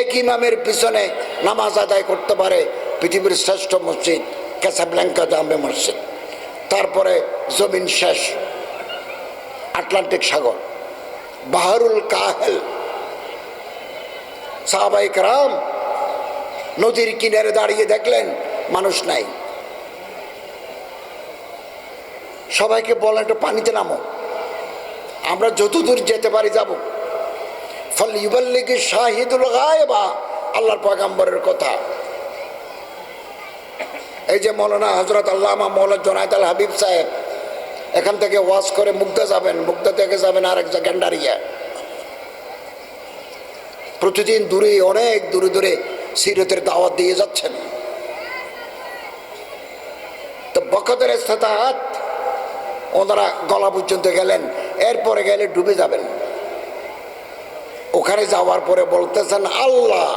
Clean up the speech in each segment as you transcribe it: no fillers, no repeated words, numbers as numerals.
এক ইমামের পিছনে নামাজ আদায় করতে পারে পৃথিবীর শ্রেষ্ঠ মসজিদ ক্যাসাব্ল্যাঙ্কা জামে মসজিদ। তারপরে জমিন শেষ, আটলান্টিক সাগর, বাহারুল কাহেল। সাহাবায়ে কেরাম নদীর কিনারে দাঁড়িয়ে দেখলেন মানুষ নাই, সবাইকে বলেন একটু পানিতে নামো, আমরা যতদূর যেতে পারি যাব। ফালইউবাল্লিগি শাহিদুল গায়বা, আল্লাহর পয়গম্বরের কথা। এই যে মৌলানা হযরত আল্লামা মৌলানা জুনায়েদ আল হাবিব সাহেব এখান থেকে ওয়াজ করে মুগদা যাবেন, মুগদা থেকে যাবেন আরেক জায়গায় গেন্ডারিয়া। প্রতিদিন দূরে, অনেক দূরে দূরে সিরতের দাওয়াত দিয়ে যাচ্ছেন। তো বকতের ইস্তেতাআত ওনারা গলা পর্যন্ত গেলেন, এরপরে গেলে ডুবে যাবেন। ওখানে যাওয়ার পরে বলতেছেন, আল্লাহ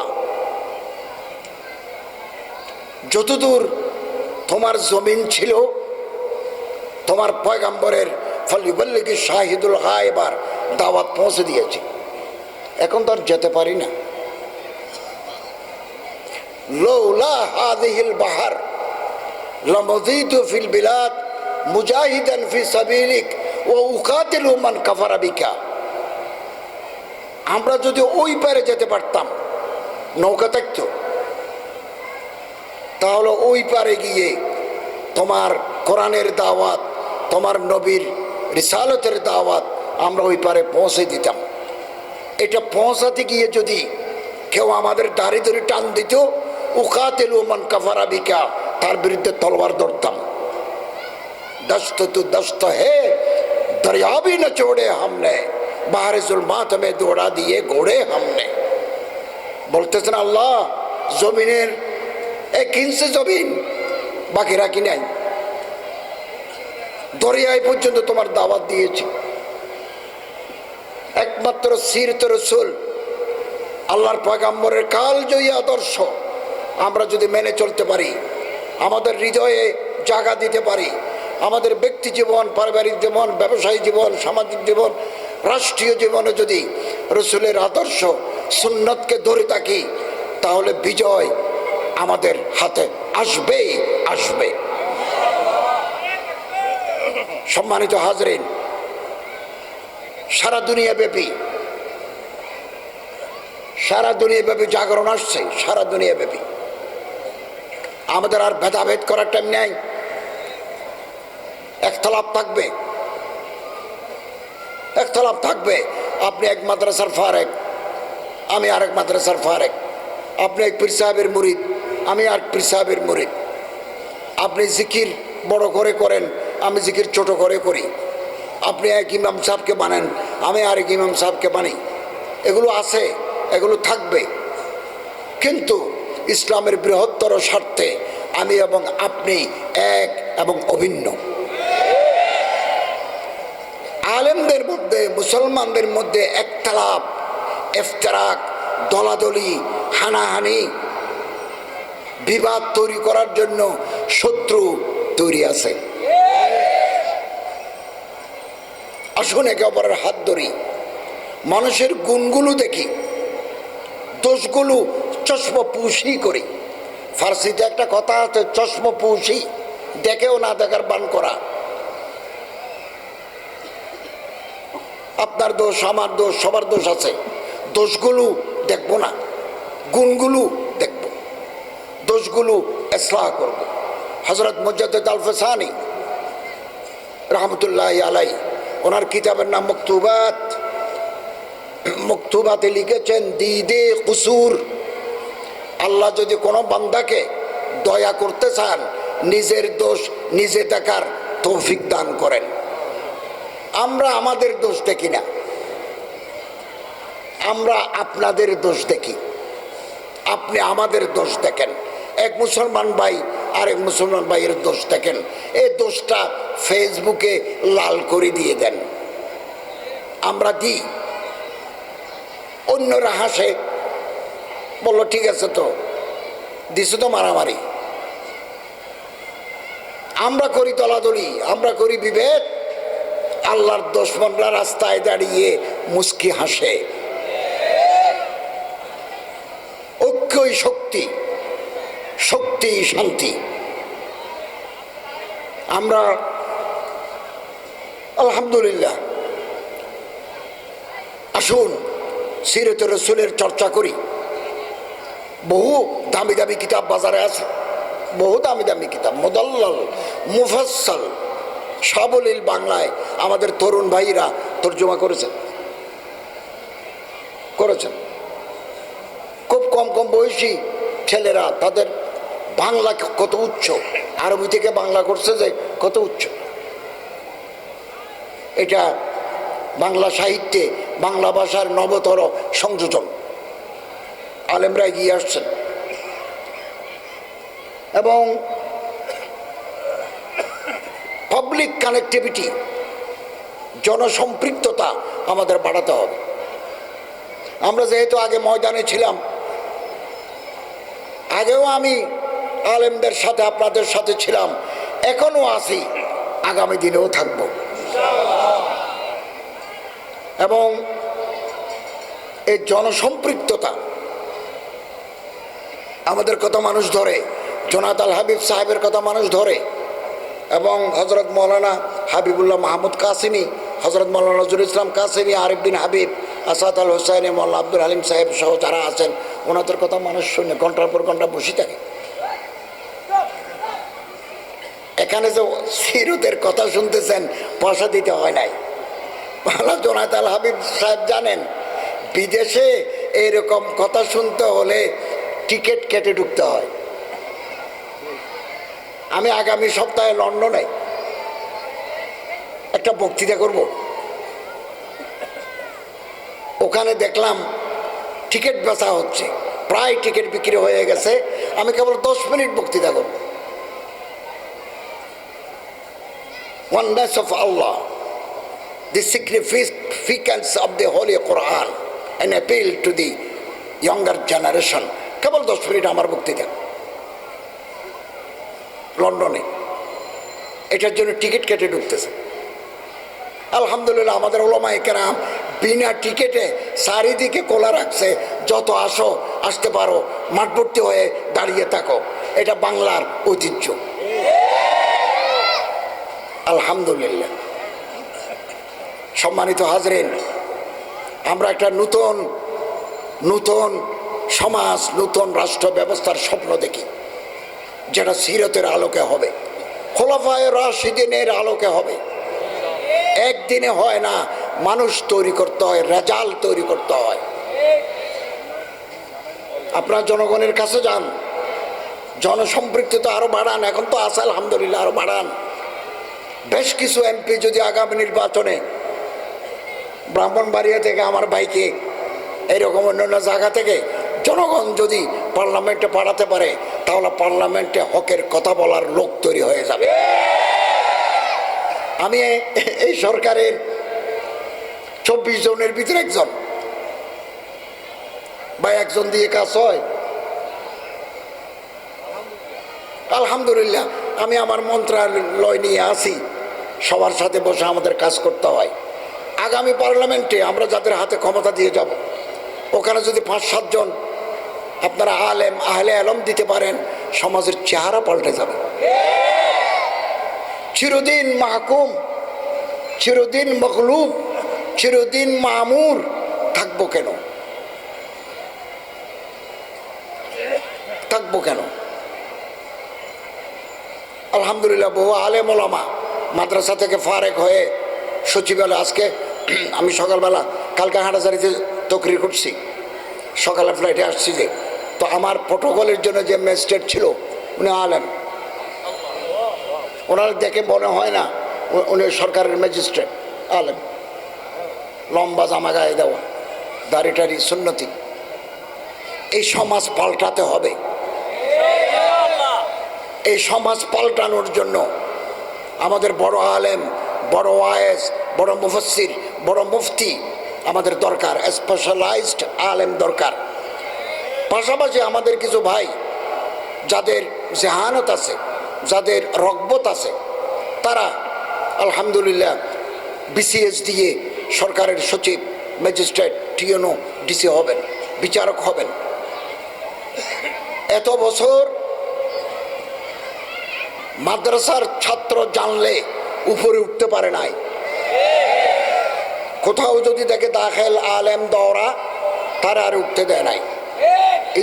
যতদূর তোমার জমিন ছিল তোমার পয়গম্বরের ফালইউবাল্লিগি শাহিদুল গায়বার দাওয়াত পৌঁছে দিয়েছি, এখন তো আর যেতে পারি না। লাউলা হাযিহিল বাহর লামাযিতু ফিল বিলাদ মুজাহিদান ফি সাবিলিক ওয়া উকাতিলু মান কাফারা বিকা। আমরা যদি ওই পারে যেতে পারতাম, নৌকা থাকতো, তাহলে ওই পারে গিয়ে তোমার কোরআনের দাওয়াত, তোমার নবীর রিসালতের দাওয়াত আমরা ওই পারে পৌঁছে দিতাম। এটা পৌঁছাতে গিয়ে যদি কেউ আমাদের দাড়ি ধরে টান দিত, উকাতিলু মান কাফারা বিকা, তার বিরুদ্ধে তলোয়ার ধরতাম। दस्त तो दस्त है दरिया भी न छोड़े हमने, बाहर जुल्मात में दौड़ा दिए घोड़े हमने। বলতেছেন আল্লাহ জমিনের 1 ইঞ্চি জমিন বাকি রাখি নাই, দরিয়ায় পর্যন্ত তোমার দাওয়াত দিয়েছি। একমাত্র সিরত রাসূল আল্লাহর পয়গম্বরের কালজয়ী আদর্শ আমরা যদি মেনে চলতে পারি, আমাদের হৃদয়ে জায়গা দিতে পারি, আমাদের ব্যক্তি জীবন, পারিবারিক জীবন, ব্যবসায়ী জীবন, সামাজিক জীবন, রাষ্ট্রীয় জীবনে যদি রসুলের আদর্শ সুন্নতকে ধরে থাকি, তাহলে বিজয় আমাদের হাতে আসবেই আসবে। সম্মানিত হাজরিন, সারা দুনিয়া ব্যাপী জাগরণ আসছে, সারা দুনিয়া ব্যাপী। আমাদের আর ভেদাভেদ করার টাইম নেই, একতলাপ থাকবে। আপনি এক মাদ্রাসার ফারেক, আমি আরেক মাদ্রাসার ফারেক। আপনি এক পীর সাহেবের মুরিদ, আমি আর পীর সাহেবের মুরিদ। আপনি জিকির বড় করে করেন, আমি জিকির ছোট করে করি। আপনি এক ইমাম সাহেবকে মানেন, আমি আরেক ইমাম সাহেবকে মানি। এগুলো আছে, এগুলো থাকবে, কিন্তু ইসলামের বৃহত্তর স্বার্থে আমি এবং আপনি এক এবং অভিন্ন। আলেমদের মধ্যে, মুসলমানদের মধ্যে একতলাপ, ইফতিরাক, দলাদলি, হানাহানি, বিবাদ তৈরি করার জন্য শত্রু তৈরি আছে। আসুন একে অপরের হাত ধরি, মানুষের গুণগুলো দেখি, দোষগুলো চশমপুষি করি। ফার্সিতে একটা কথা আছে, চশমপুষি, দেখেও না দেখার বান করা। আপনার দোষ, আমার দোষ, সবার দোষ আছে। দোষগুলো দেখবো না, গুণগুলো দেখব, দোষগুলো ইসলাহ করব। হযরত মুজাদ্দিদ আল ফসানি রহমতুল্লাহ আলাইহি, ওনার কিতাবের নাম মকতুবাত। মকতুবাতে লিখেছেন দিদে কুসুর, আল্লাহ যদি কোনো বান্দাকে দয়া করতে চান, নিজের দোষ নিজে দেখার তৌফিক দান করেন। আমরা আমাদের দোষ দেখি না, আমরা আপনাদের দোষ দেখি, আপনি আমাদের দোষ দেখেন। এক মুসলমান ভাই আরেক মুসলমান ভাইয়ের দোষ দেখেন, এই দোষটা ফেসবুকে লাল করে দিয়ে দেন। আমরা দিই, অন্যরা হাসে, বললো ঠিক আছে তো দিছো তো মারামারি। আমরা করি দলাদলি, আমরা করি বিভেদ, আল্লাহর দুশমনরা রাস্তায় দাঁড়িয়ে মুস্কি হাসে। ঐক্যই শক্তি, শক্তি শান্তি। আমরা আলহামদুলিল্লাহ, আসুন সিরাতুর রাসূলের চর্চা করি। বহু দামি দামি কিতাব বাজারে আছে, বহু দামি দামি কিতাব, মুদাল্লাল, মুফাসসাল, সাবলীল বাংলায় আমাদের তরুণ ভাইরা তর্জমা করেছেন। খুব কম কম বয়সী ছেলেরা তাদের বাংলা কত উচ্চ, আরবি থেকে বাংলা করছে যে কত উচ্চ। এটা বাংলা সাহিত্যে বাংলা ভাষার নবতর সংযোজন, আলেমরা এগিয়ে আসছেন। এবং পাবলিক কানেক্টিভিটি, জনসম্পৃক্ততা আমাদের বাড়াতে হবে। আমরা যেহেতু আগে ময়দানে ছিলাম, আগেও আমি আলেমদের সাথে আপনাদের সাথে ছিলাম, এখনো আছি, আগামী দিনেও থাকব। এবং এই জনসম্পৃক্ততা আমাদের কথা মানুষ ধরে, জোনায়েদ আল হাবিব সাহেবের কথা মানুষ ধরে, এবং হজরত মৌলানা হাবিবুল্লাহ মাহমুদ কাসিমি, হজরত মৌলানা নজরুল ইসলাম কাসিমি, আরিফ বিন হাবিব, আসাদ আল হোসাইন, মৌলানা আব্দুল হালিম সাহেব সহ যারা আছেন, ওনাদের কথা মানুষ শুনে ঘন্টার পর ঘন্টা বসে থাকে। এখানে যে সিরতের কথা শুনতেছেন, পয়সা দিতে হয় নাই। জোনায়েদ আল হাবিব সাহেব জানেন, বিদেশে এরকম কথা শুনতে হলে টিকিট কেটে ঢুকতে হয়। আমি আগামী সপ্তাহে লন্ডনে একটা বক্তৃতা করব, ওখানে দেখলাম টিকিট বেচা হচ্ছে, প্রায় টিকিট বিক্রি হয়ে গেছে। আমি কেবল 10 মিনিট বক্তৃতা করব। Oneness of Allah, the significance of the Holy Quran, and appeal to the younger generation. Cable 10 minute আমার বক্তৃতা লন্ডনে। এটার জন্য টিকিট কেটে ঢুকতেছে। আলহামদুলিল্লাহ, আমাদের ওলামায়ে কেরাম বিনা টিকিটে চারিদিকে খোলা রাখছে, যত আসো, আসতে পারো, মাঠভর্তি হয়ে দাঁড়িয়ে থাকো। এটা বাংলার ঐতিহ্য, আলহামদুলিল্লাহ। সম্মানিত হাজরিন, আমরা একটা নূতন সমাজ, নূতন রাষ্ট্র ব্যবস্থার স্বপ্ন দেখি, যেটা সিরতের আলোকে হবে, খোলাফায়ে রাশিদিনের আলোকে হবে। একদিনে হয় না, মানুষ তৈরি করতে হয়, রেজাল্ট তৈরি করতে হয়। আপনারা জনগণের কাছে যান, জনসম্পৃক্ততা আরো বাড়ান। এখন তো আছে আলহামদুলিল্লাহ, আরো বাড়ান। বেশ কিছু এমপি যদি আগামী নির্বাচনে ব্রাহ্মণবাড়িয়া থেকে আমার ভাইকে, এরকম অন্যান্য জায়গা থেকে জনগণ যদি পার্লামেন্টে পাঠাতে পারে, তাহলে পার্লামেন্টে হকের কথা বলার লোক তৈরি হয়ে যাবে। আমি এই সরকারের 24 জনের ভিতরে একজন, বা একজন দিয়ে কাজ হয়, আলহামদুলিল্লাহ। আমি আমার মন্ত্রণালয় নিয়ে আসি, সবার সাথে বসে আমাদের কাজ করতে হয়। আগামী পার্লামেন্টে আমরা যাদের হাতে ক্ষমতা দিয়ে যাব, ওখানে যদি 5-7 জন আপনারা আলেম, আহলে আলম দিতে পারেন, সমাজের চেহারা পাল্টে যাবে। চিরদিন মাহকুম, চিরদিন মখলুব, চিরদিন মামুর থাকবো কেন? আলহামদুলিল্লাহ, বহু আলেম ওলামা মাদ্রাসা থেকে ফারেক হয়ে সচিবালয়, আজকে আমি সকালবেলা কালকা হাটাজারিতে তকরির করছি, সকালে ফ্লাইটে আসছি যে, তো আমার প্রোটোকলের জন্য যে ম্যাজিস্ট্রেট ছিল, উনি আলেম। ওনার দেখে মনে হয় না উনি সরকারের ম্যাজিস্ট্রেট, আলেম। লম্বা জামা গায়ে দেওয়া, দাড়ি সুন্নতি। এই সমাজ পাল্টাতে হবে। এই সমাজ পাল্টানোর জন্য আমাদের বড় আলেম, বড় ওয়ায়েজ, বড় মুফাসসির, বড় মুফতি আমাদের দরকার, স্পেশালাইজড আলেম দরকার। পাশাপাশি আমাদের কিছু ভাই যাদের জেহানত আছে, যাদের রগবত আছে, তারা আলহামদুলিল্লাহ বিসিএস দিয়ে সরকারের সচিব, ম্যাজিস্ট্রেট, টিএনও, ডিসি হবেন, বিচারক হবেন। এত বছর মাদ্রাসার ছাত্র জানলে উপরে উঠতে পারে নাই। কোথাও যদি দেখে দাখিল আলেম দৌরা, তারা আর উঠতে দেয় নাই।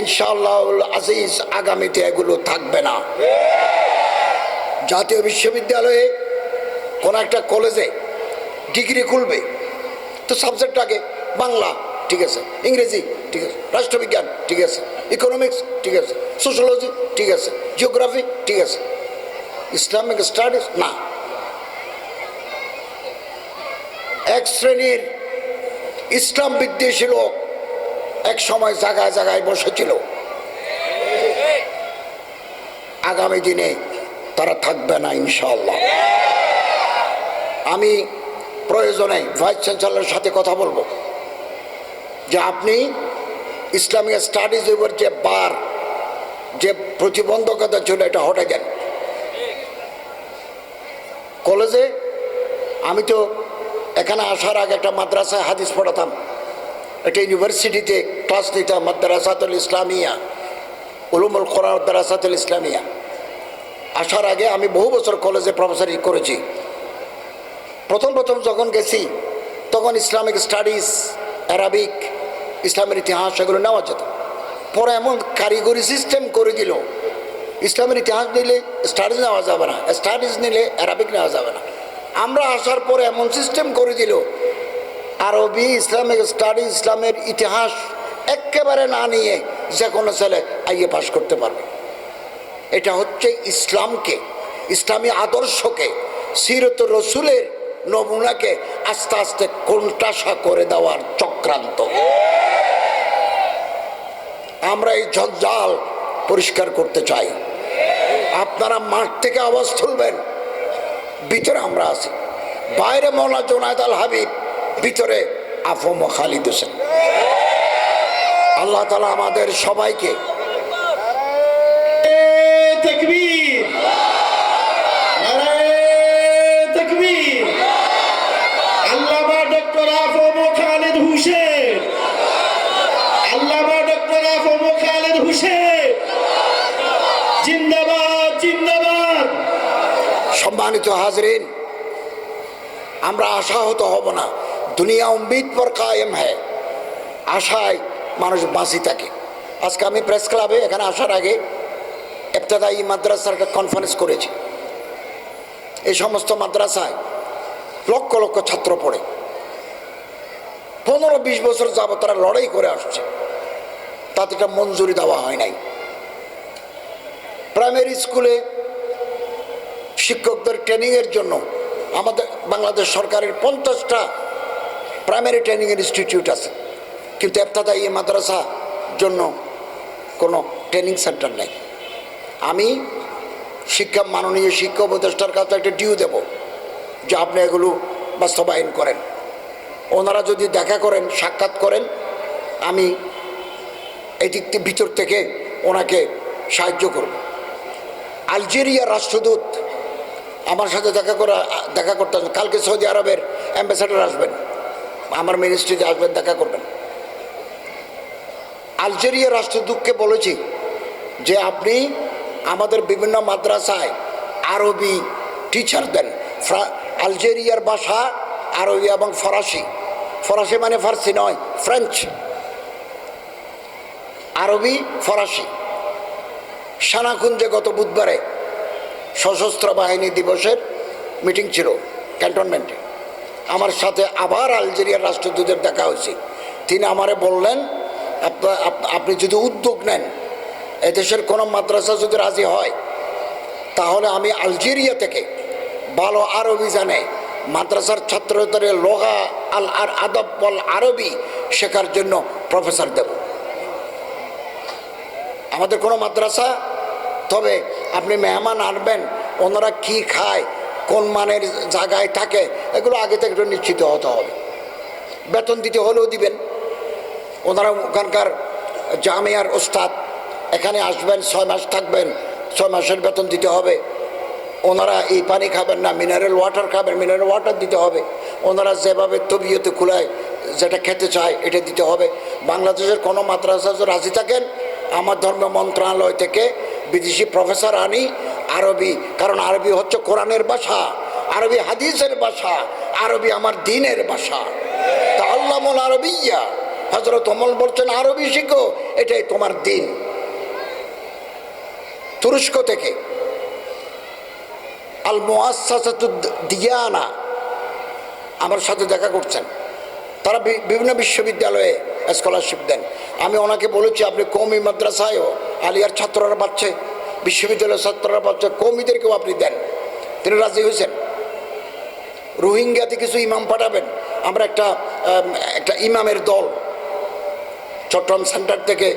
ইনশাআল্লাহ আজিজ আগামীতে এগুলো থাকবে না। জাতীয় বিশ্ববিদ্যালয়ে কোন একটা কলেজে ডিগ্রি খুলবে তো সাবজেক্ট আগে বাংলা, ঠিক আছে, ইংরেজি ঠিক আছে, রাষ্ট্রবিজ্ঞান ঠিক আছে, ইকোনমিক্স ঠিক আছে, সোশ্যোলজি ঠিক আছে, জিওগ্রাফি ঠিক আছে, ইসলামিক স্টাডিজ না। এক শ্রেণীর ইসলাম বিদ্বেষী লোক এক সময় জায়গায় জায়গায় বসেছিল, আগামী দিনে তারা থাকবে না ইনশাআল্লাহ। আমি প্রয়োজনে ভাইস চ্যান্সেলরের সাথে কথা বলবো যে আপনি ইসলামিক স্টাডিজ উপর যে বার, যে প্রতিবন্ধকতা ছিল এটা হটে দেন। কলেজে আমি তো এখানে আসার আগে একটা মাদ্রাসায় হাদিস পড়াতাম, একটা ইউনিভার্সিটিতে ক্লাস নিতাম, মাদ্রাসাতুল ইসলামিয়া, উলুমুল কোরআন মাদ্রাসাতুল ইসলামিয়া। আসার আগে আমি বহু বছর কলেজে প্রফেসরি করেছি। প্রথম যখন গেছি তখন ইসলামিক স্টাডিজ, অ্যারাবিক, ইসলামের ইতিহাস এগুলো নেওয়া যেত। পরে এমন কারিগরি সিস্টেম করে দিল, ইসলামের ইতিহাস নিলে স্টাডিজ নেওয়া যাবে না, স্টাডিজ নিলে অ্যারাবিক নেওয়া যাবে না। আমরা আসার পরে এমন সিস্টেম করে দিল, আরবি, ইসলামিক স্টাডিজ, ইসলামের ইতিহাস একেবারে না নিয়ে যে কোনো ছেলে আইএ পাস করতে পারবে। এটা হচ্ছে ইসলামকে, ইসলামী আদর্শকে, সিরত রসুলের নমুনাকে আস্তে আস্তে কোণঠাসা করে দেওয়ার চক্রান্ত। আমরা এই জঞ্জাল পরিষ্কার করতে চাই। আপনারা মাঠ থেকে আওয়াজ তুলবেন, ভিতরে আমরা আছি, বাইরে মৌলানা জুনায়েদ আল হাবিব, ভিতরে আফম খালিদ হোসেন। আল্লাহ তাআলা আমাদের সবাইকে তাকবীর, নারায়ে তাকবীর। আল্লামা ডক্টর আফম খালিদ হোসেন, আল্লামা ডক্টর আফম খালিদ হোসেন জিন্দাবাদ, জিন্দাবাদ। সম্মানিত হাজরিন, আমরা আশাহত হব না। দুনিয়া উম্মিদ পর কায়েম হ্যায়, আশায় মানুষ বাঁচি থাকে। আজকে আমি প্রেস ক্লাবে এখানে আসার আগে ইবতেদায়ী মাদ্রাসার একটা কনফারেন্স করেছি। এই সমস্ত মাদ্রাসায় লক্ষ লক্ষ ছাত্র পড়ে, 15-20 বছর যাবত তারা লড়াই করে আসছে, তাতে এটা মঞ্জুরি দেওয়া হয় নাই। প্রাইমারি স্কুলে শিক্ষকদের ট্রেনিংয়ের জন্য আমাদের বাংলাদেশ সরকারের 50টা প্রাইমারি ট্রেনিং ইনস্টিটিউট আছে, কিন্তু ইবতেদায়ী মাদ্রাসা জন্য কোনো ট্রেনিং সেন্টার নেই। আমি মাননীয় শিক্ষা উপদেষ্টার কাছে একটা ডিউ দেব যে আপনি এগুলো বাস্তবায়ন করেন। ওনারা যদি দেখা করেন, সাক্ষাৎ করেন, আমি এই দিক ভিতর থেকে ওনাকে সাহায্য করব। আলজেরিয়ার রাষ্ট্রদূত আমার সাথে দেখা করতে আসবেন। কালকে সৌদি আরবের অ্যাম্বাসেডার আসবেন, আমার মিনিস্ট্রিতে আসবেন, দেখা করবেন। আলজেরিয়ার রাষ্ট্রদূতকে বলেছি যে আপনি আমাদের বিভিন্ন মাদ্রাসায় আরবি টিচার দেন। আলজেরিয়ার ভাষা আরবি এবং ফরাসি, ফরাসি মানে ফার্সি নয়, ফ্রেঞ্চ, আরবি ফরাসি। সানাকুঞ্জে গত বুধবারে সশস্ত্র বাহিনী দিবসের মিটিং ছিল ক্যান্টনমেন্টে। আমার সাথে আবার আলজেরিয়ার রাষ্ট্রদূতের দেখা হয়েছে। তিনি আমারে বললেন, আপনি যদি উদ্যোগ নেন, এদেশের কোনো মাদ্রাসা যদি রাজি হয়, তাহলে আমি আলজেরিয়া থেকে ভালো আরবি জানে মাদ্রাসার ছাত্রদের লোগা আল আর আদব বল আরবি শেখার জন্য প্রফেসর দেব। আমাদের কোনো মাদ্রাসা, তবে আপনি মেহমান আনবেন, ওনারা কি খায়, কোন মানের জায়গায় থাকে, এগুলো আগে থেকে একটু নিশ্চিত হতে হবে। বেতন দিতে হলেও দিবেন। ওনারা ওখানকার জামিয়ার ওস্তাদ, এখানে আসবেন, 6 মাস থাকবেন, 6 মাসের বেতন দিতে হবে। ওনারা এই পানি খাবেন না, মিনারেল ওয়াটার খাবেন, মিনারেল ওয়াটার দিতে হবে। ওনারা যেভাবে তবিয়তে খুলায় যেটা খেতে চায় এটা দিতে হবে। বাংলাদেশের কোনো মাদ্রাসা রাজি থাকেন, আমার ধর্ম মন্ত্রণালয় থেকে বিদেশি প্রফেসর আনি আরবি, কারণ আরবি হচ্ছে কোরআনের ভাষা, আরবি হাদিসের ভাষা, আরবি আমার দ্বীনের ভাষা। তা আল্লামুল আরবিয়া, হযরত ওমর বলছেন আরবি শিখো, এটাই তোমার দ্বীন। তুরস্ক থেকে আল মুআসসাসাতুদ দিয়ানা আমার সাথে দেখা করছেন, তারা বিভিন্ন বিশ্ববিদ্যালয়ে স্কলারশিপ দেন। আমি ওনাকে বলেছি আপনি কওমি মাদ্রাসায়ও আলিয়ার ছাত্ররা পাচ্ছে, বিশ্ববিদ্যালয়ের ছাত্ররা পাচ্ছে, কওমিদেরকেও আপনি দেন। তিনি রাজি হয়েছেন। রোহিঙ্গাতে কিছু ইমাম পাঠাবেন, আমরা একটা ইমামের দল চট্টগ্রাম সেন্টার থেকে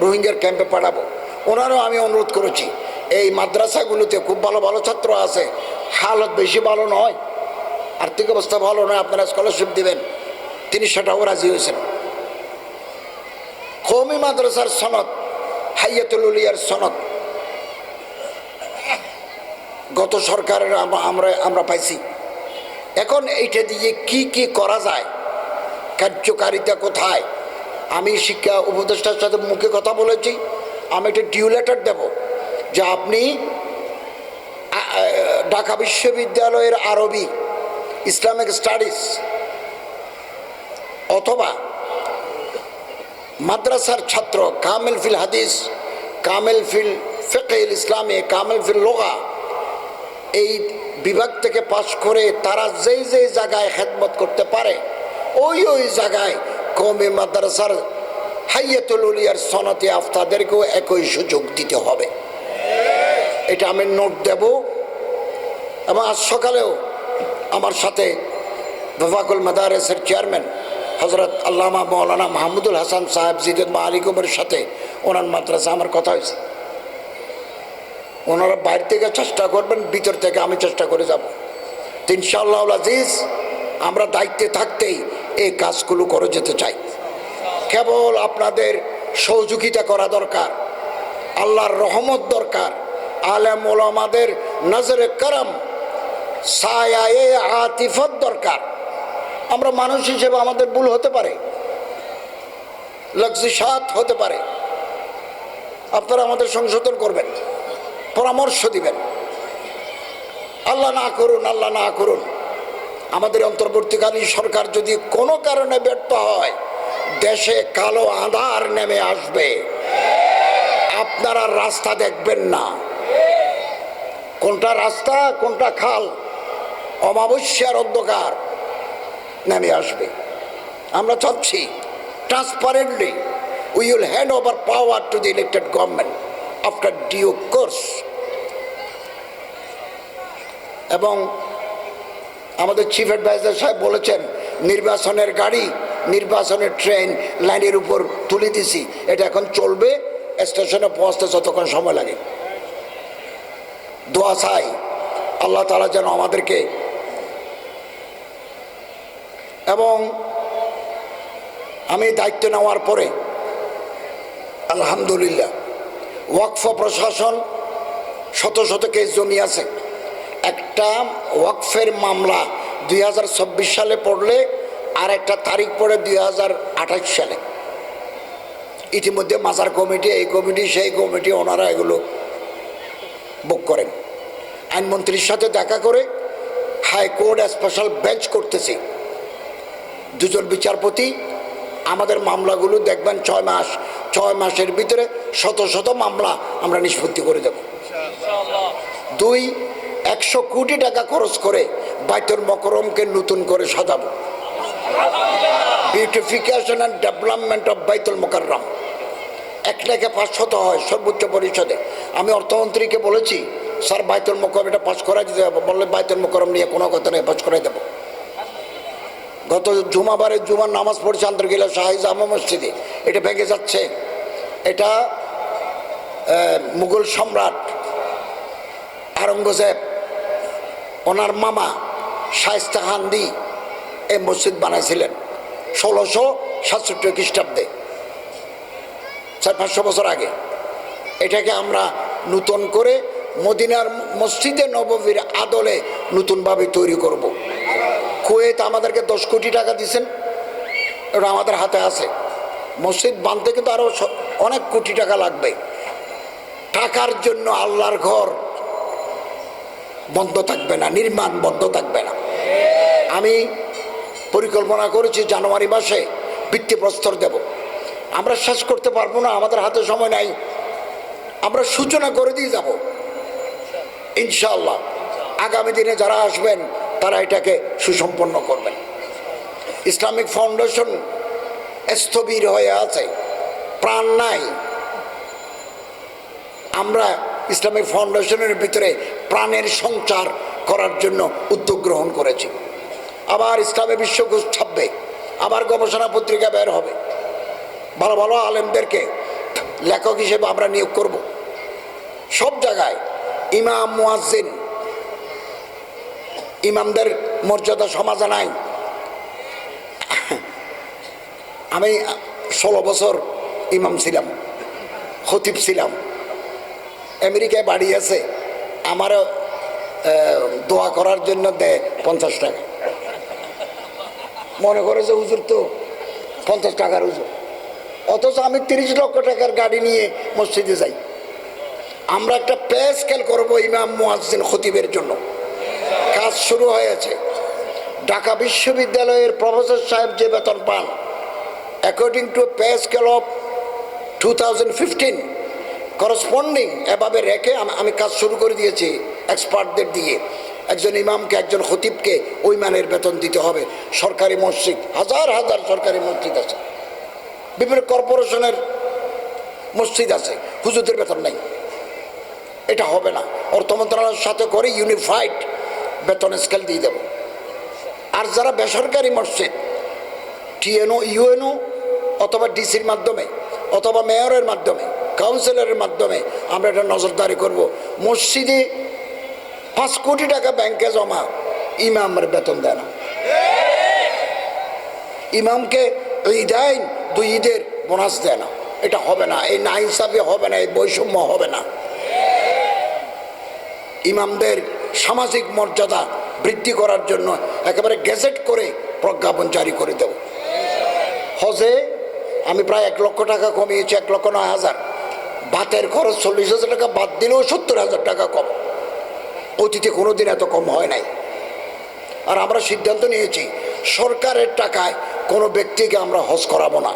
রোহিঙ্গার ক্যাম্পে পাঠাবো। ওনারও আমি অনুরোধ করেছি, এই মাদ্রাসাগুলোতে খুব ভালো ভালো ছাত্র আছে, হালত বেশি ভালো নয়, আর্থিক অবস্থা ভালো নয়, আপনারা স্কলারশিপ দিবেন। তিনি সেটাও রাজি হয়েছেন। কওমি মাদ্রাসার সনদ, হাইয়াতুল উলিয়ার সনদ গত সরকারের আমরা পাইছি। এখন এইটা দিয়ে কি কি করা যায়, কার্যকারিতা কোথায়? আমি শিক্ষা উপদেষ্টার সাথে মুখে কথা বলেছি, আমি একটা ডিউ লেটার দেব যে আপনি ঢাকা বিশ্ববিদ্যালয়ের আরবি ইসলামিক স্টাডিজ অথবা মাদ্রাসার ছাত্র কামিল ফিল হাদিস, কামিল ফিল ফিকহ ইসলামী, কামিল ফিল লুগা, এই বিভাগ থেকে পাশ করে তারা যেই যেই জায়গায় খেদমত করতে পারে ওই জায়গায় কওমি মাদ্রাসার হাইয়াতুল উলিয়ার সনদে আফতাদেরকেও একই সুযোগ দিতে হবে। এটা আমি নোট দেব। এবং আজ সকালেও আমার সাথে ওয়াফাকুল মাদারেসের চেয়ারম্যান হযরত আল্লামা মাওলানা মাহমুদুল হাসান সাহেব জিদুল মালিকুমের সাথে ওনার মাদ্রাসা আমার কথা হয়েছে। ওনারা বাইরে থেকে চেষ্টা করবেন, ভিতর থেকে আমি চেষ্টা করে যাব। তো ইনশাআল্লাহ আজিজ আমরা দায়িত্বে থাকতেই এই কাজগুলো করে যেতে চাই। কেবল আপনাদের সহযোগিতা করা দরকার, আল্লাহর রহমত দরকার, আলেম ওলামাদের নজরে করম, সায়ায়ে আতিফত দরকার। আমরা মানুষ হিসেবে আমাদের ভুল হতে পারে, লগজিশাত হতে পারে, আপনারা আমাদের সংশোধন করবেন, পরামর্শ দিবেন। আল্লাহ না করুন, আল্লাহ না করুন, আমাদের অন্তর্বর্তীকালীন সরকার যদি কোনো কারণে ব্যর্থ হয়, দেশে কালো আঁধার নেমে আসবে, আপনারা রাস্তা দেখবেন না, কোনটা রাস্তা কোনটা খাল, অমাবস্যার অন্ধকার নেমে আসবে। আমরা চাচ্ছি transparently we will hand over power to the elected government after due course. এবং আমাদের চিফ অ্যাডভাইজার সাহেব বলেছেন নির্বাচনের গাড়ি, নির্বাচনের ট্রেন লাইনের উপর তুলে দিছি, এটা এখন চলবে, স্টেশনে পৌঁছতে যতক্ষণ সময় লাগে। দোয়া চাই আল্লাহ তাআলা যেন আমাদেরকে, এবং আমি দায়িত্ব নেওয়ার পরে আলহামদুলিল্লাহ ওয়াকফ প্রশাসন শত শত কেস জমি আছে। একটা ওয়াকফের মামলা 2026 সালে পড়লে আর একটা তারিখ পড়ে 2028 সালে। ইতিমধ্যে মাজার কমিটি, এই কমিটি, সেই কমিটি, ওনারা এগুলো বুক করেন। আইনমন্ত্রীর সাথে দেখা করে হাইকোর্ট স্পেশাল বেঞ্চ করতেছি, দুজন বিচারপতি আমাদের মামলাগুলো দেখবেন 6 মাসের ভিতরে শত শত মামলা আমরা নিষ্পত্তি করে দেব। 2, 100 কোটি টাকা খরচ করে বাইতুল মোকাররমকে নতুন করে সাজাবো, বিউটিফিকেশন অ্যান্ড ডেভেলপমেন্ট অফ বাইতুল মোকাররম। 1 লাখে 500 হয় সর্বোচ্চ পরিষদে। আমি অর্থমন্ত্রীকে বলেছি স্যার বাইতুল মোকাররম এটা পাস করাই দিতে হবে, বললে বাইতুল মোকাররম নিয়ে কোনো কথা নেই, পাস করাই দেবো। গত জুমাবারে জুমার নামাজ পড়ছে আন্তর্গিলা শাহী জামা মসজিদে, এটা ভেঙে যাচ্ছে। এটা মুঘল সম্রাট আওরঙ্গজেব ওনার মামা শায়েস্তা খান এই মসজিদ বানাইছিলেন 1667 খ্রিস্টাব্দে, 400-500 বছর আগে। এটাকে আমরা নতুন করে মদিনার মসজিদে নববীর আদলে নতুনভাবে তৈরি করব। কুয়েত আমাদেরকে 10 কোটি টাকা দিয়েছেন, এটা আমাদের হাতে আছে। মসজিদ বানতে কিন্তু আরও অনেক কোটি টাকা লাগবে। টাকার জন্য আল্লাহর ঘর বন্ধ থাকবে না, নির্মাণ বন্ধ থাকবে না। আমি পরিকল্পনা করেছি জানুয়ারি মাসে ভিত্তিপ্রস্তর দেব। আমরা শেষ করতে পারবো না, আমাদের হাতে সময় নাই, আমরা সূচনা করে দিয়ে যাব ইনশাআল্লাহ। আগামী দিনে যারা আসবেন তারা এটাকে সুসম্পন্ন করবেন। ইসলামিক ফাউন্ডেশন স্থবির হয়ে আছে, প্রাণ নাই। আমরা ইসলামিক ফাউন্ডেশনের ভিতরে প্রাণের সঞ্চার করার জন্য উদ্যোগ গ্রহণ করেছি। আবার ইসলামী বিশ্বকোষ ছাপবে, আবার গবেষণা পত্রিকা বের হবে, ভালো ভালো আলেমদেরকে লেখক হিসেবে আমরা নিয়োগ করব। সব জায়গায় ইমাম মুয়াজ্জিন, ইমামদের মর্যাদা সমাজে নাই। আমি 16 বছর ইমাম ছিলাম, খতিব ছিলাম, আমেরিকায় বাড়ি আছে, আমারও দোয়া করার জন্য দেয় 50 টাকা। মনে করে যে হুজুর তো 50 টাকার হুজুর, অথচ আমি 30 লক্ষ টাকার গাড়ি নিয়ে মসজিদে যাই। আমরা একটা পে স্কেল করবো ইমাম মুয়াজ্জিন খতিবের জন্য, কাজ শুরু হয়েছে। ঢাকা বিশ্ববিদ্যালয়ের প্রফেসর সাহেব যে বেতন পান according to pay scale of 2015 corresponding এভাবে রেখে আমি কাজ শুরু করে দিয়েছি এক্সপার্টদের দিয়ে। একজন ইমামকে, একজন খতিবকে ওই মানের বেতন দিতে হবে। সরকারি মসজিদ, হাজার হাজার সরকারি মসজিদ আছে, বিভিন্ন কর্পোরেশনের মসজিদ আছে, হুজুরদের বেতন নেই। এটা হবে না, অর্থ মন্ত্রণালয়ের সাথে করে ইউনিফাইড বেতন স্কেল দিয়ে দেব। আর যারা বেসরকারি মসজিদ, টিএনও, ইউএনও অথবা ডিসির মাধ্যমে অথবা মেয়রের মাধ্যমে, কাউন্সিলরের মাধ্যমে আমরা এটা নজরদারি করব। মসজিদে 5 কোটি টাকা ব্যাংকে জমা, ইমামের বেতন দেয় না। ইমামকে ঈদাইন 2 ঈদের বোনাস দেয় না। এটা হবে না, এই নাইনসাফি হবে না, এই বৈষম্য হবে না। ইমামদের সামাজিক মর্যাদা বৃদ্ধি করার জন্য একেবারে গেজেট করে প্রজ্ঞাপন জারি করে দেব। হজে আমি প্রায় 1 লক্ষ টাকা কমিয়েছি, 1,09,000। ভাতের খরচ 40,000 টাকা বাদ দিলেও 70,000 টাকা কম। অতীতে কোনোদিন এত কম হয় নাই। আর আমরা সিদ্ধান্ত নিয়েছি সরকারের টাকায় কোনো ব্যক্তিকে আমরা হজ করাবো না।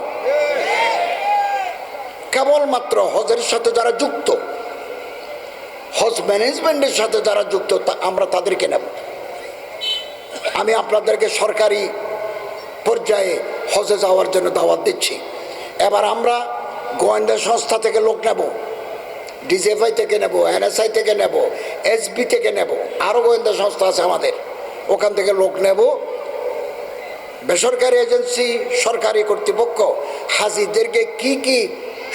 কেবলমাত্র হজের সাথে যারা যুক্ত, হজ ম্যানেজমেন্টের সাথে যারা যুক্ত, আমরা তাদেরকে নেব। আমি আপনাদেরকে সরকারি পর্যায়ে হজে যাওয়ার জন্য দাওয়াত দিচ্ছি। এবার আমরা গোয়েন্দা সংস্থা থেকে লোক নেব, ডিজিএফআই থেকে নেব, এনএসআই থেকে নেব, এসবি থেকে নেব, আরও গোয়েন্দা সংস্থা আছে আমাদের, ওখান থেকে লোক নেব। বেসরকারি এজেন্সি, সরকারি কর্তৃপক্ষ হাজিদেরকে কি কি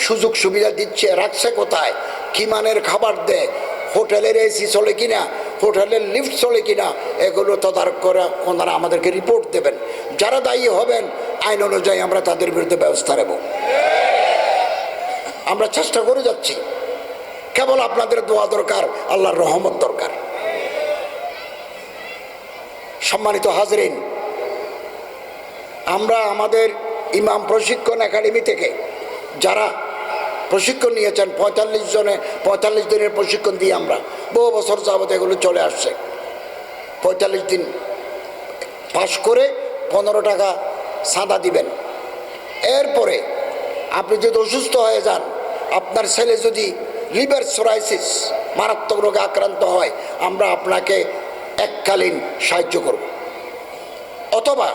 সুযোগ সুবিধা দিচ্ছে, রাখছে কোথায়, কি মানের খাবার দেয়, হোটেলের এসি চলে কিনা, হোটেলের লিফট চলে কিনা, এগুলো তদারক করে ওনারা আমাদেরকে রিপোর্ট দেবেন। যারা দায়ী হবেন আইন অনুযায়ী আমরা তাদের বিরুদ্ধে ব্যবস্থা নেব। আমরা চেষ্টা করে যাচ্ছি, কেবল আপনাদের দোয়া দরকার, আল্লাহর রহমত দরকার। সম্মানিত হাজরিন, আমরা আমাদের ইমাম প্রশিক্ষণ একাডেমি থেকে যারা প্রশিক্ষণ নিয়েছেন 45 দিনের প্রশিক্ষণ দিয়ে আমরা বহু বছর যাবত এগুলো চলে আসছে। 45 দিন পাশ করে 15 টাকা চাঁদা দিবেন। এরপরে আপনি যদি অসুস্থ হয়ে যান, আপনার ছেলে যদি লিভার সোরাইসিস মারাত্মক রোগে আক্রান্ত হয়, আমরা আপনাকে এককালীন সাহায্য করব। অথবা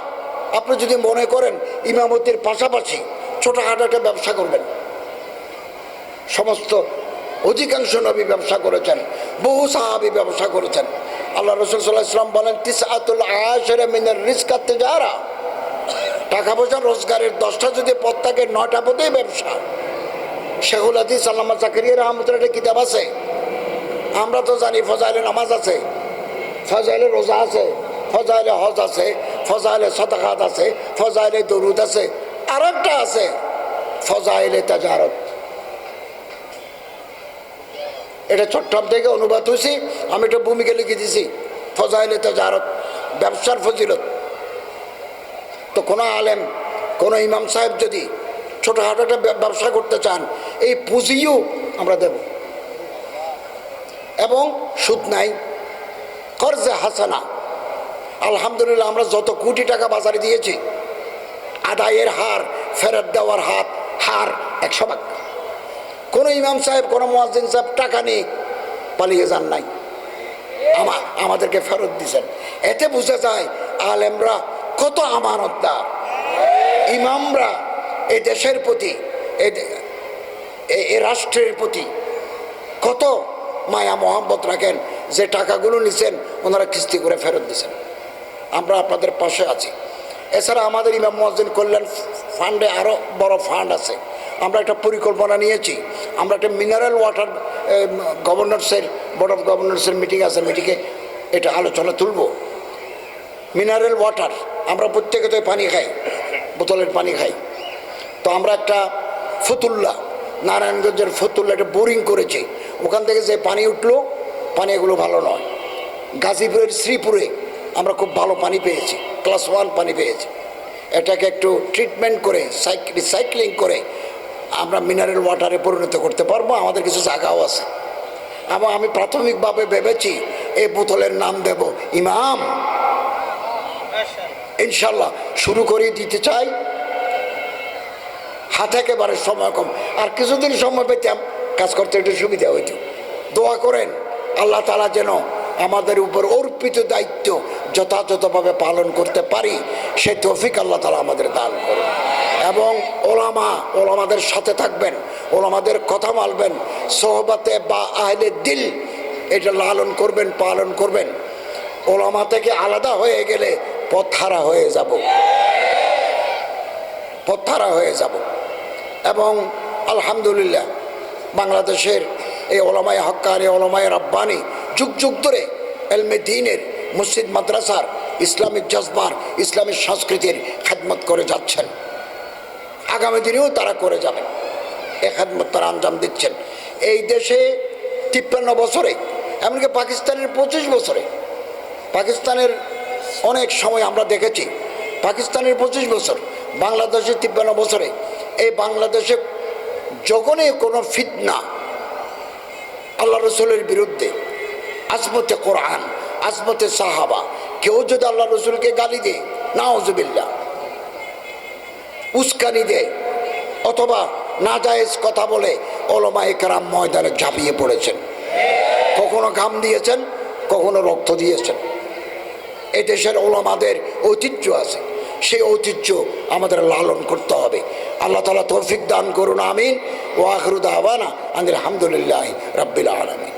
আপনি যদি মনে করেন ইমামতির পাশাপাশি ছোটোখাটো একটা ব্যবসা করবেন, সমস্ত অধিকাংশ নবী ব্যবসা করেছেন, বহু সাহাবী ব্যবসা করেছেন। আল্লাহ রাসূল সাল্লাল্লাহু আলাইহি ওয়াসাল্লাম বলেন, তিসআতুল আশরা মিনার রিজকাত তিজারা, টাকা পয়সা রোজগারের 10টা যদি পথ থাকে, 9টা পথেই ব্যবসা। শেখুল হাদিস আল্লামা জাকারিয়া রাহমাতুল্লাহ একটা কিতাব আছে, আমরা তো জানি ফজাইলে নামাজ আছে, ফজাইলে রোজা আছে, ফজাইলে হজ আছে, ফজাইলে সাদাকাত আছে, ফজাইলে দরুদ আছে, আর একটা আছে ফজাইলে তাজারত। এটা চট্টগ্রাম থেকে অনুবাদ হয়েছি, আমি এটা ভূমিকা লিখে দিয়েছি, ফজাইলে তাজারত, ব্যবসার ফজিলত। তো কোনো আলেম, কোনো ইমাম সাহেব যদি ছোটোখাটো একটা ব্যবসা করতে চান, এই পুঁজিও আমরা দেব, এবং সুদ নাই, কর্জে হাসানা। আলহামদুলিল্লাহ আমরা যত কোটি টাকা বাজারে দিয়েছি, আদায়ের হার, ফেরত দেওয়ার হার 100%। কোনো ইমাম সাহেব, কোনো মুয়াজ্জিন সাহেব টাকা নিয়ে পালিয়ে যান নাই, আমাদেরকে ফেরত দিয়েছেন। এতে বোঝা যায় আলেমরা কত আমানতদার, ইমামরা এই দেশের প্রতি, এই রাষ্ট্রের প্রতি কত মায়া মোহাম্মত রাখেন, যে টাকাগুলো নিছেন ওনারা কিস্তি করে ফেরত দিয়েছেন। আমরা আপনাদের পাশে আছি। এছাড়া আমাদের ইমাম মুয়াজ্জিন কল্যাণ ফান্ডে আরও বড় ফান্ড আছে। আমরা একটা পরিকল্পনা নিয়েছি, আমরা একটা মিনারেল ওয়াটার, গভর্নরসের, বোর্ড অফ গভর্নরসের মিটিং আছে, মিটিংয়ে এটা আলোচনা তুলব। মিনারেল ওয়াটার, আমরা প্রত্যেকে তো পানি খাই, বোতলের পানি খাই। তো আমরা একটা ফতুল্লা, নারায়ণগঞ্জের ফতুল্লা একটা বোরিং করেছি। ওখান থেকে যে পানি উঠলো, পানি এগুলো ভালো নয়। গাজীপুরের শ্রীপুরে আমরা খুব ভালো পানি পেয়েছি, ক্লাস 1 পানি পেয়েছি। এটাকে একটু ট্রিটমেন্ট করে, রিসাইক্লিং করে আমরা মিনারেল ওয়াটারে পরিণত করতে পারবো। আমাদের কিছু জায়গাও আছে। এবং আমি প্রাথমিকভাবে ভেবেছি এই বোতলের নাম দেব ইমাম। ইনশাল্লাহ শুরু করে দিতে চাই। হাতে একেবারে সময় কম, আর কিছুদিন সময় পেতাম, কাজ করতে একটু সুবিধা হইত। দোয়া করেন আল্লাহ তাআলা যেন আমাদের উপর অর্পিত দায়িত্ব যথাযথভাবে পালন করতে পারি, সেই তৌফিক আল্লাহ তাআলা আমাদের দান করুন। এবং ওলামাদের সাথে থাকবেন, ওলামাদের কথা মানবেন, সোহবতে বা আহলে দিল এটা লালন করবেন, পালন করবেন। ওলামা থেকে আলাদা হয়ে গেলে পথহারা হয়ে যাব, পথহারা হয়ে যাব। এবং আলহামদুলিল্লাহ বাংলাদেশের এই ওলামায়ে হক্কানি, ওলামায়ে রাব্বানি যুগ যুগ ধরে এলমে দ্বীনের, মসজিদ মাদ্রাসার, ইসলামিক জজবার, ইসলামিক সংস্কৃতির খেদমত করে যাচ্ছেন। আগামী দিনেও তারা করে যাবেন, এ খেদমত তারা আঞ্জাম দিচ্ছেন। এই দেশে 53 বছরে, এমনকি পাকিস্তানের 25 বছরে, পাকিস্তানের অনেক সময় আমরা দেখেছি, পাকিস্তানের 25 বছর, বাংলাদেশের 53 বছরে, এই বাংলাদেশে যখনই কোনো ফিতনা আল্লাহ রসুলের বিরুদ্ধে, আজমতে কোরআন, আজমতে সাহাবা, কেউ যদি আল্লাহ রসুলকে গালি দেয়, নাউজুবিল্লাহ, উস্কানি দেয়, অথবা নাজায়েজ কথা বলে, ওলামায়ে কেরাম ময়দানে ঝাঁপিয়ে পড়েছেন। কখনো ঘাম দিয়েছেন, কখনো রক্ত দিয়েছেন। এই দেশের ওলামাদের ঐতিহ্য আছে, সেই ঐতিহ্য আমাদের লালন করতে হবে। আল্লাহ তাআলা তৌফিক দান করুন, আমিন। ওয়া আখিরু দাওয়ানা আনিল হামদুলিল্লাহি রাব্বিল আলামিন।